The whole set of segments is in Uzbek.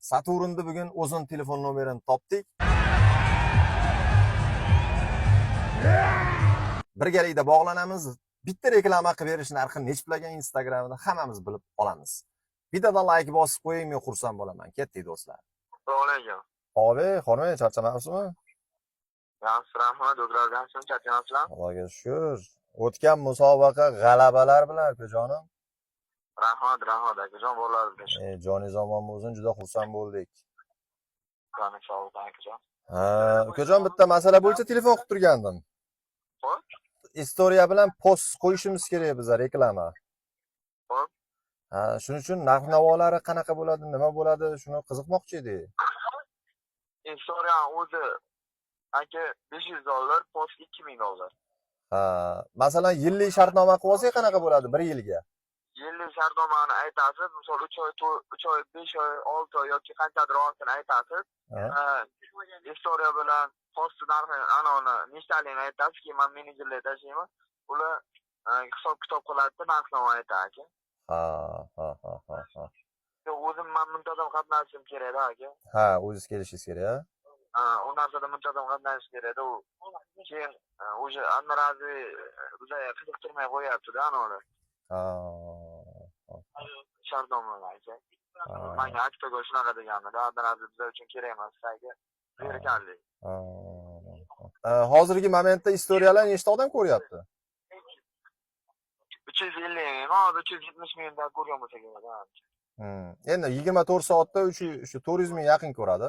Saturn'da bugun o'zini telefon nomerini topdik. Birgalikda bog'lanamiz. Bitta reklama qilib berish narxi nech pulagan Instagramda hammamiz bilib olamiz. Bittadan like bosib qo'ying, men xursand bo'laman. Ketdik do'stlar. Assalomu Ho'p, xonim, charchamayapsizmi? yaxshi rahmat, o'zlaringizdan charchamayapsizlar? Allohga shukr. O'tgan musobaqa g'alabalar bilan akajonim. Rahmat akajon, bolalarimiz. Joningiz omon bo'lsin, juda xursand bo'ldik. Qani sog' bo'ling akajon. Ha, akajon bitta masala bo'yicha telefon qilib turgandim. Xo'p. Istoriya bilan post qo'yishimiz kerak bizlar reklama. Xo'p. Ha, shuning uchun narx-navolari qanaqa bo'ladi, nima bo'ladi, shuni qiziqmoqchi edik. Historia o'zi aka $500, post $2000. Ha, masalan, yillik shartnoma qilib olsak qanaqa bo'ladi 1 yilga? Yillik shartnomani aytasiz, misol 3 oy, 3 oy, 5 oy, 6 oy yoki qanchadir vaqtini aytasiz. Historia bilan post narxini anoni nechtaligini aytasiz, keyin men menejerlarga tashlayman. Ular hisob-kitob qiladi, narxni aytadi aka. Ha. O'zim men muntazam qatnashishim kerak-da aka. Ha, o'zingiz kelishingiz kerak, ha? U narsada muntazam qatnashish kerak-da. U keyin o'sha anrazi bizga qiziqtirmay qo'yapti-da anoni. Shartnomalar aka. Menga aktaga shunaqa deganida, anrazi bizlar uchun kerak emas, aka. Berkanlik. Hozirgi momentda istoriyalar nechta odam ko'ryapti? 350 ming, hozir 370 mingdan ko'rgan bo'lsa kerak. Endi 24 soatda shu 400 ming yaqin ko'radi.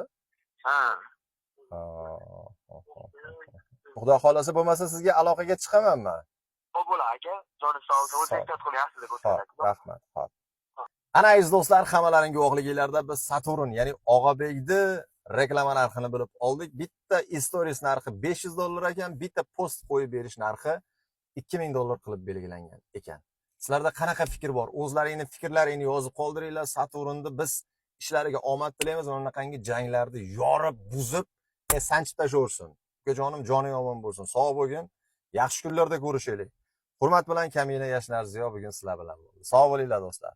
Ha. Xudo xolasa bo'lmasa sizga aloqaga chiqamanman. Xo'p bo'ladi aka. Joningiz sog' bo'lsin, o'zingiz ehtiyot qilyapsiz deb o'tiraman. Rahmat. Xo'p. Ana aziz do'stlar, hammalaring guvohliginglarda biz Saturn, ya'ni Og'abekni reklama narxini bilib oldik. Bitta stories narxi $500 ekan, bitta post qo'yib berish narxi $2000 qilib belgilangan ekan. Sizlarda qanaqa fikr bor? O'zlaringizning fikrlaringizni yozib qoldiringlar. Saturnni biz ishlariga omad tilaymiz, bunaqangi janglarni yorib, buzib, sanchib tashaversin. Ukajonim joning omon bo'lsin. Sog' bo'lgin. Yaxshi kunlarda ko'rishaylik. Hurmat bilan Kamina Yashnar Ziyo bugun sizlar bilan bo'ldi. Sog' bo'linglar do'stlar.